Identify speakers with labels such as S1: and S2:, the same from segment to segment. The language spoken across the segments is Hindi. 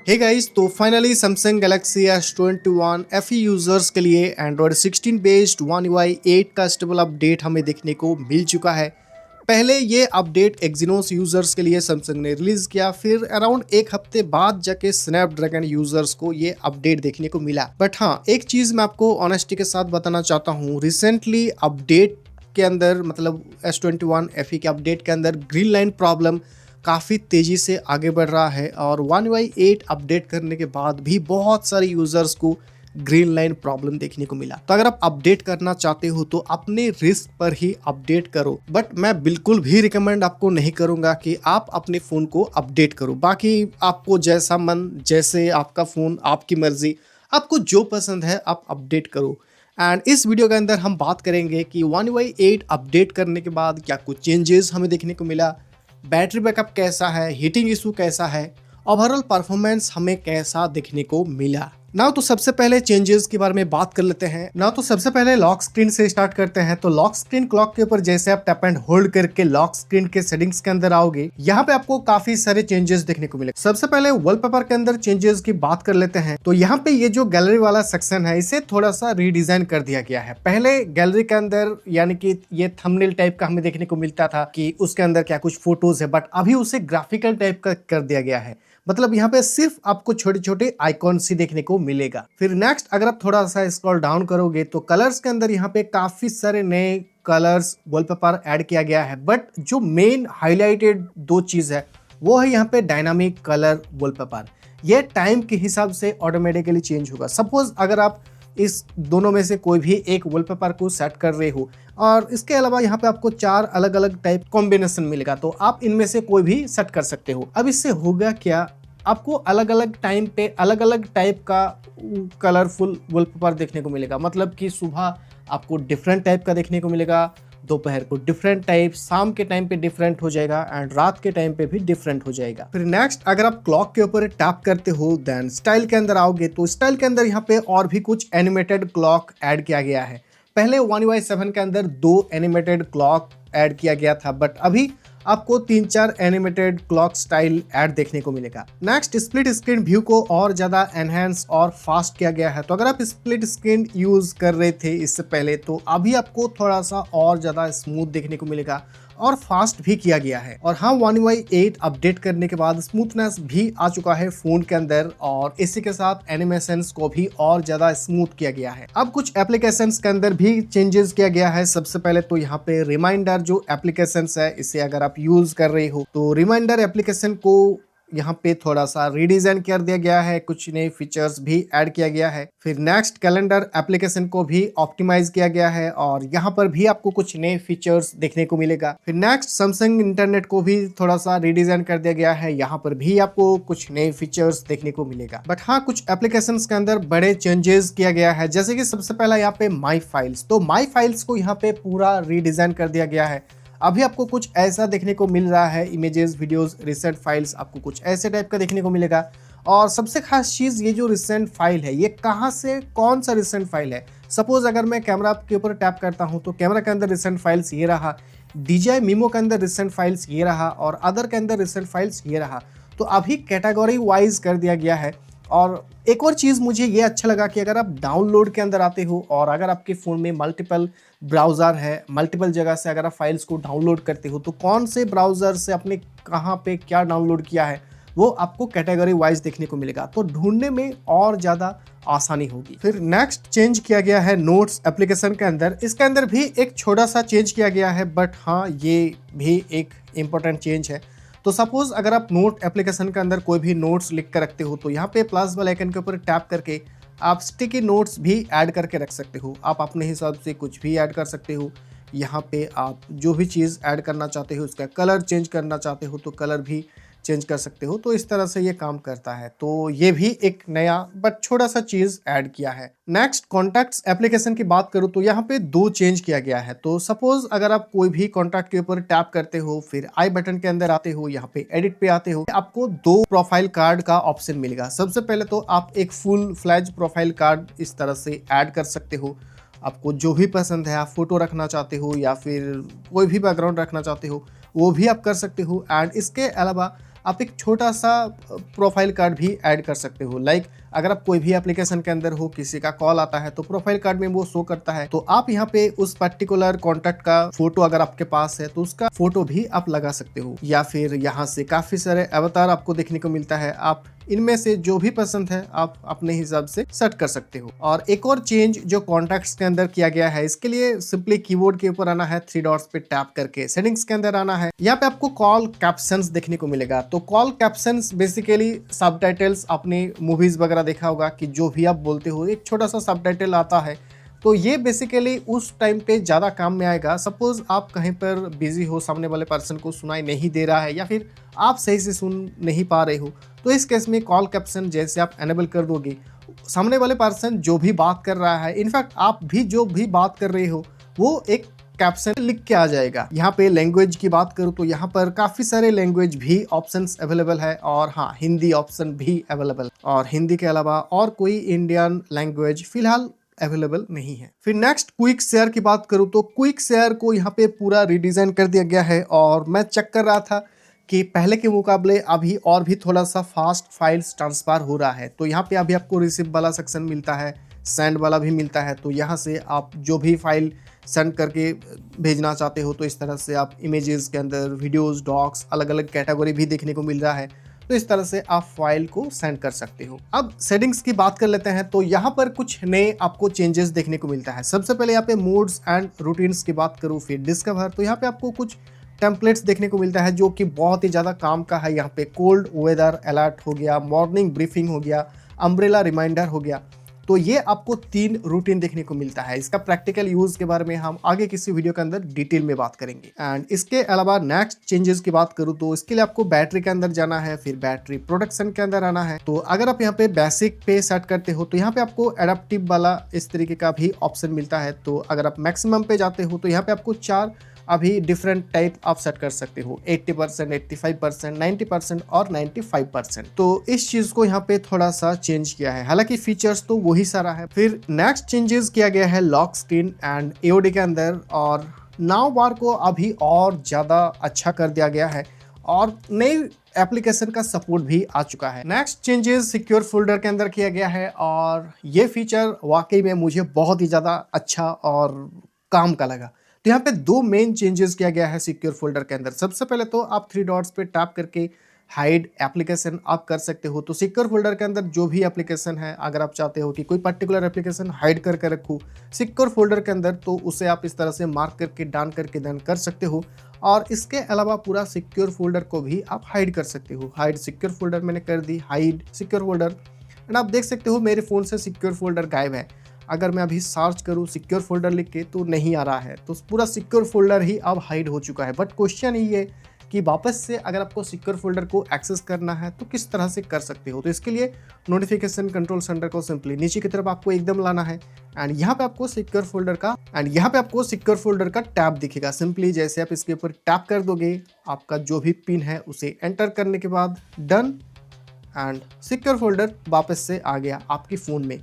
S1: हे गाइस, तो finally Samsung Galaxy S21 FE users के लिए एंड्रॉयड 16 बेस्ड One UI 8 का स्टेबल अपडेट हमें देखने को मिल चुका है। पहले ये अपडेट एक्जिनोस यूजर्स के लिए सैमसंग ने रिलीज किया, फिर अराउंड एक हफ्ते बाद जाके स्नैपड्रैगन यूजर्स को ये अपडेट देखने को मिला। बट हाँ, एक चीज मैं आपको ऑनेस्टी के साथ बताना चाहता हूँ, रिसेंटली अपडेट के अंदर मतलब S21 FE के अपडेट के अंदर ग्रीन लाइन प्रॉब्लम काफ़ी तेज़ी से आगे बढ़ रहा है और One UI 8 अपडेट करने के बाद भी बहुत सारे यूज़र्स को ग्रीन लाइन प्रॉब्लम देखने को मिला। तो अगर आप अपडेट करना चाहते हो तो अपने रिस्क पर ही अपडेट करो, बट मैं बिल्कुल भी रिकमेंड आपको नहीं करूंगा कि आप अपने फ़ोन को अपडेट करो। बाकी आपको जैसा मन, जैसे आपका फ़ोन, आपकी मर्जी, आपको जो पसंद है आप अपडेट करो। एंड इस वीडियो के अंदर हम बात करेंगे कि One UI 8 अपडेट करने के बाद क्या कुछ चेंजेस हमें देखने को मिला, बैटरी बैकअप कैसा है, हीटिंग इशू कैसा है, ओवरऑल परफॉर्मेंस हमें कैसा देखने को मिला। ना तो सबसे पहले चेंजेस के बारे में बात कर लेते हैं। ना तो सबसे पहले लॉक स्क्रीन से स्टार्ट करते हैं। तो लॉक स्क्रीन क्लॉक के ऊपर जैसे आप टैप एंड होल्ड करके लॉक स्क्रीन के सेटिंग्स के अंदर आओगे, यहाँ पे आपको काफी सारे चेंजेस देखने को मिले। सबसे पहले वॉलपेपर के अंदर चेंजेस की बात कर लेते हैं। तो यहाँ पे ये जो गैलरी वाला सेक्शन है, इसे थोड़ा सा रीडिजाइन कर दिया गया है। पहले गैलरी के अंदर यानी कि ये थंबनेल टाइप का हमें देखने को मिलता था कि उसके अंदर क्या कुछ फोटोज है, बट अभी उसे ग्राफिकल टाइप का कर दिया गया है। मतलब यहाँ पे सिर्फ आपको छोटे छोटे आइकॉन ही देखने को मिलेगा। फिर नेक्स्ट अगर आप थोड़ा सा स्क्रॉल डाउन करोगे तो कलर्स के अंदर यहाँ पे काफी सारे नए कलर्स वॉलपेपर ऐड किया गया है, बट जो मेन हाईलाइटेड दो चीज है वो है यहाँ पे डायनामिक कलर वॉलपेपर। ये टाइम के हिसाब से ऑटोमेटिकली चेंज होगा। सपोज अगर आप इस दोनों में से कोई भी एक वॉलपेपर को सेट कर रहे हो और इसके अलावा यहाँ पे आपको 4 अलग अलग टाइप कॉम्बिनेशन मिलेगा, तो आप इनमें से कोई भी सेट कर सकते हो। अब इससे होगा क्या, आपको अलग अलग टाइम पे अलग अलग टाइप का कलरफुल वॉलपेपर देखने को मिलेगा। मतलब कि सुबह आपको डिफरेंट टाइप का देखने को मिलेगा, दोपहर को डिफरेंट टाइप, शाम के टाइम पे डिफरेंट हो जाएगा एंड रात के टाइम पे भी डिफरेंट हो जाएगा। फिर नेक्स्ट अगर आप क्लॉक के ऊपर टैप करते हो देन स्टाइल के अंदर आओगे तो स्टाइल के अंदर यहाँ पे और भी कुछ एनिमेटेड क्लॉक ऐड किया गया है। पहले One UI 7 के अंदर 2 एनिमेटेड क्लॉक ऐड किया गया था, बट अभी आपको 3-4 एनिमेटेड क्लॉक स्टाइल ऐड देखने को मिलेगा। नेक्स्ट स्प्लिट स्क्रीन व्यू को और ज्यादा एनहेंस और फास्ट किया गया है। तो अगर आप स्प्लिट स्क्रीन यूज कर रहे थे इससे पहले, तो अभी आपको थोड़ा सा और ज्यादा स्मूथ देखने को मिलेगा और फास्ट भी किया गया है। और हाँ, One UI 8 अपडेट करने के बाद स्मूथनेस भी आ चुका है फोन के अंदर और इसी के साथ एनिमेशंस को भी और ज्यादा स्मूथ किया गया है। अब कुछ एप्लीकेशंस के अंदर भी चेंजेस किया गया है। सबसे पहले तो यहाँ पे रिमाइंडर जो एप्लीकेशंस है, इसे अगर आप यूज कर रहे हो तो रिमाइंडर एप्लीकेशन को यहाँ पे थोड़ा सा रीडिजाइन कर दिया गया है, कुछ नए फीचर्स भी ऐड किया गया है। फिर नेक्स्ट कैलेंडर एप्लीकेशन को भी ऑप्टिमाइज किया गया है और यहाँ पर भी आपको कुछ नए फीचर्स देखने को मिलेगा। फिर नेक्स्ट सैमसंग इंटरनेट को भी थोड़ा सा रीडिजाइन कर दिया गया है, यहाँ पर भी आपको कुछ नए फीचर्स देखने को मिलेगा। बट हाँ, कुछ एप्लीकेशंस के अंदर बड़े चेंजेस किया गया है, जैसे कि सबसे पहला यहाँ पे माई फाइल्स। तो माई फाइल्स को यहाँ पे पूरा रीडिजाइन कर दिया गया है। अभी आपको कुछ ऐसा देखने को मिल रहा है, इमेजेस, वीडियोस, रिसेंट फाइल्स, आपको कुछ ऐसे टाइप का देखने को मिलेगा। और सबसे खास चीज़, ये जो रिसेंट फाइल है, ये कहाँ से, कौन सा रिसेंट फाइल है। सपोज अगर मैं कैमरा के ऊपर टैप करता हूँ तो कैमरा के अंदर रिसेंट फाइल्स ये रहा, DJI Mimo के अंदर रिसेंट फाइल्स ये रहा और अदर के अंदर रिसेंट फाइल्स ये रहा। तो अभी कैटेगरी वाइज कर दिया गया है। और एक और चीज़ मुझे ये अच्छा लगा कि अगर आप डाउनलोड के अंदर आते हो और अगर आपके फ़ोन में मल्टीपल ब्राउज़र है, मल्टीपल जगह से अगर आप फाइल्स को डाउनलोड करते हो, तो कौन से ब्राउज़र से आपने कहाँ पे क्या डाउनलोड किया है वो आपको कैटेगरी वाइज देखने को मिलेगा, तो ढूंढने में और ज़्यादा आसानी होगी। फिर नेक्स्ट चेंज किया गया है नोट्स एप्लीकेशन के अंदर। इसके अंदर भी एक छोटा सा चेंज किया गया है, बट हाँ, ये भी एक इम्पोर्टेंट चेंज है। तो सपोज अगर आप नोट एप्लीकेशन के अंदर कोई भी नोट्स लिख कर रखते हो तो यहाँ पे प्लस वाले आइकन के ऊपर टैप करके आप स्टिकी नोट्स भी ऐड करके रख सकते हो। आप अपने हिसाब से कुछ भी ऐड कर सकते हो। यहाँ पे आप जो भी चीज़ ऐड करना चाहते हो, उसका कलर चेंज करना चाहते हो तो कलर भी चेंज कर सकते हो। तो इस तरह से ये काम करता है। तो ये भी एक नया बट छोटा सा चीज ऐड किया है। नेक्स्ट कॉन्टैक्ट्स एप्लीकेशन की बात करूँ तो यहाँ पे 2 चेंज किया गया है। तो सपोज अगर आप कोई भी कॉन्टैक्ट के ऊपर टैप करते हो, फिर आई बटन के अंदर आते हो, यहाँ पे एडिट पे आते हो, आपको 2 प्रोफाइल कार्ड का ऑप्शन मिलेगा। सबसे पहले तो आप एक फुल फ्लैज प्रोफाइल कार्ड इस तरह से ऐड कर सकते हो। आपको जो भी पसंद है, आप फोटो रखना चाहते हो या फिर कोई भी बैकग्राउंड रखना चाहते हो, वो भी आप कर सकते हो। एंड इसके अलावा आप एक छोटा सा प्रोफाइल कार्ड भी ऐड कर सकते हो। लाइक अगर आप कोई भी एप्लीकेशन के अंदर हो, किसी का कॉल आता है तो प्रोफाइल कार्ड में वो शो करता है, तो आप यहाँ पे उस पर्टिकुलर कॉन्टैक्ट का फोटो अगर आपके पास है तो उसका फोटो भी आप लगा सकते हो। या फिर यहाँ से काफी सारे अवतार आपको देखने को मिलता है, आप इनमें से जो भी पसंद है आप अपने हिसाब से सेट कर सकते हो। और एक और चेंज जो कॉन्टैक्ट्स के अंदर किया गया है, इसके लिए सिंपली कीबोर्ड के ऊपर आना है, 3 डॉट्स पे टैप करके सेटिंग्स के अंदर आना है। यहाँ पे आपको कॉल कैप्शंस देखने को मिलेगा। तो कॉल कैप्शंस बेसिकली सबटाइटल्स, आपने मूवीज वगैरह देखा होगा कि जो भी आप बोलते हो एक छोटा सा सबटाइटल आता है, तो ये बेसिकली उस टाइम पे ज़्यादा काम में आएगा। सपोज आप कहीं पर बिजी हो, सामने वाले पर्सन को सुनाई नहीं दे रहा है या फिर आप सही से सुन नहीं पा रहे हो, तो इस केस में कॉल कैप्शन जैसे आप एनेबल कर दोगे, सामने वाले पर्सन जो भी बात कर रहा है, इनफैक्ट आप भी जो भी बात कर रहे हो, वो एक कैप्शन लिख के आ जाएगा। यहाँ पे लैंग्वेज की बात करूँ तो यहाँ पर काफ़ी सारे लैंग्वेज भी ऑप्शंस अवेलेबल है, और हाँ, हिंदी ऑप्शन भी अवेलेबल, और हिंदी के अलावा और कोई इंडियन लैंग्वेज फिलहाल अवेलेबल नहीं है। फिर नेक्स्ट क्विक शेयर की बात करूँ तो क्विक शेयर को यहाँ पे पूरा रिडिज़ाइन कर दिया गया है, और मैं चेक कर रहा था कि पहले के मुकाबले अभी और भी थोड़ा सा फास्ट फाइल्स ट्रांसफर हो रहा है। तो यहाँ पे अभी आपको रिसीव वाला सेक्शन मिलता है, सेंड वाला भी मिलता है। तो यहाँ से आप जो भी फाइल सेंड करके भेजना चाहते हो, तो इस तरह से आप इमेजेस के अंदर वीडियोस, डॉक्स, अलग अलग कैटेगरी भी देखने को मिल रहा है। तो इस तरह से आप फाइल को सेंड कर सकते हो। अब सेटिंग्स की बात कर लेते हैं, तो यहाँ पर कुछ नए आपको चेंजेस देखने को मिलता है। सबसे पहले यहाँ पे मूड्स एंड रूटीन्स की बात करूँ, फिर डिस्कवर, तो यहाँ पे आपको कुछ टेम्पलेट्स देखने को मिलता है जो कि बहुत ही ज़्यादा काम का है। यहाँ पे कोल्ड वेदर अलर्ट हो गया, मॉर्निंग ब्रीफिंग हो गया, अम्ब्रेला रिमाइंडर हो गया। तो ये आपको 3 रूटीन देखने को मिलता है। इसका प्रैक्टिकल यूज के बारे में हम आगे किसी वीडियो के अंदर डिटेल में बात करेंगे। एंड इसके अलावा नेक्स्ट चेंजेस की बात करूँ तो इसके लिए आपको बैटरी के अंदर जाना है, फिर बैटरी प्रोडक्शन के अंदर आना है। तो अगर आप यहाँ पे बेसिक पे सेट करते हो तो यहाँ पे आपको एडेप्टिव वाला इस तरीके का भी ऑप्शन मिलता है। तो अगर आप मैक्सिमम पे जाते हो तो यहाँ पे आपको 4 अभी डिफरेंट टाइप आप सेट कर सकते हो, 80%, 85%, 90% और 95%। तो इस चीज को यहाँ पे थोड़ा सा चेंज किया है, हालांकि फीचर्स तो वही सारा है। फिर नेक्स्ट चेंजेस किया गया है लॉक स्क्रीन एंड एओडी के अंदर, और नाव बार को अभी और ज्यादा अच्छा कर दिया गया है, और नई एप्लीकेशन का सपोर्ट भी आ चुका है। नेक्स्ट चेंजेस सिक्योर फोल्डर के अंदर किया गया है, और ये फीचर वाकई में मुझे बहुत ही ज्यादा अच्छा और काम का लगा। तो यहाँ पे 2 मेन चेंजेस किया गया है सिक्योर फोल्डर के अंदर। सबसे पहले तो आप 3 डॉट्स पे टैप करके हाइड एप्लीकेशन आप कर सकते हो। तो सिक्योर फोल्डर के अंदर जो भी एप्लीकेशन है, अगर आप चाहते हो कि कोई पर्टिकुलर एप्लीकेशन हाइड करके रखूँ सिक्योर फोल्डर के अंदर, तो उसे आप इस तरह से मार्क करके डाउन करके डन कर सकते हो। और इसके अलावा पूरा सिक्योर फोल्डर को भी आप हाइड कर सकते हो। हाइड सिक्योर फोल्डर मैंने कर दी, हाइड सिक्योर फोल्डर, एंड आप देख सकते हो मेरे फ़ोन से सिक्योर फोल्डर गायब है। अगर मैं अभी सर्च करूँ सिक्योर फोल्डर लिख के तो नहीं आ रहा है, तो पूरा सिक्योर फोल्डर ही अब हाइड हो चुका है। बट क्वेश्चन ये है कि वापस से अगर आपको सिक्योर फोल्डर को एक्सेस करना है तो किस तरह से कर सकते हो। तो इसके लिए नोटिफिकेशन कंट्रोल सेंटर को सिंपली नीचे की तरफ आपको एकदम लाना है, एंड यहाँ पे आपको सिक्योर फोल्डर का टैब दिखेगा। सिंपली जैसे आप इसके ऊपर टैप कर दोगे, आपका जो भी पिन है उसे एंटर करने के बाद डन, एंड सिक्योर फोल्डर वापस से आ गया आपके फ़ोन में।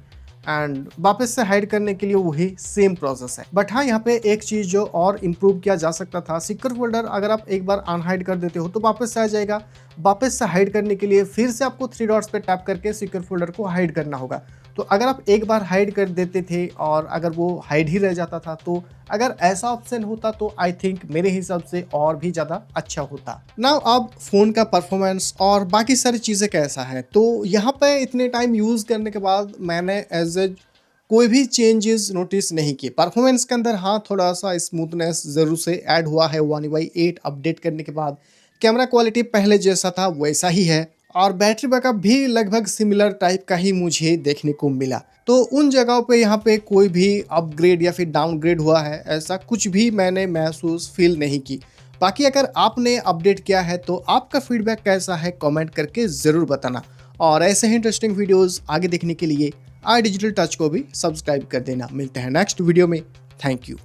S1: एंड वापस से हाइड करने के लिए वही सेम प्रोसेस है। बट हाँ, यहाँ पे एक चीज़ जो और इम्प्रूव किया जा सकता था, सिक्योर फोल्डर अगर आप एक बार अनहाइड कर देते हो तो वापस से आ जाएगा। वापस से हाइड करने के लिए फिर से आपको 3 डॉट्स पे टैप करके सिक्योर फोल्डर को हाइड करना होगा। तो अगर आप एक बार हाइड कर देते थे और अगर वो हाइड ही रह जाता था, तो अगर ऐसा ऑप्शन होता तो आई थिंक मेरे हिसाब से और भी ज़्यादा अच्छा होता। नाउ अब फ़ोन का परफॉर्मेंस और बाकी सारी चीज़ें कैसा है, तो यहाँ पे इतने टाइम यूज़ करने के बाद मैंने एज ए कोई भी चेंजेस नोटिस नहीं किए। परफॉर्मेंस के अंदर हाँ, थोड़ा सा स्मूथनेस ज़रूर से ऐड हुआ है One UI 8 अपडेट करने के बाद। कैमरा क्वालिटी पहले जैसा था वैसा ही है, और बैटरी बैकअप भी लगभग सिमिलर टाइप का ही मुझे देखने को मिला। तो उन जगहों पे यहाँ पे कोई भी अपग्रेड या फिर डाउनग्रेड हुआ है ऐसा कुछ भी मैंने महसूस फील नहीं की। बाकी अगर आपने अपडेट किया है तो आपका फीडबैक कैसा है कमेंट करके ज़रूर बताना, और ऐसे ही इंटरेस्टिंग वीडियोज़ आगे देखने के लिए iDigital Touch को भी सब्सक्राइब कर देना। मिलते हैं नेक्स्ट वीडियो में। Thank you.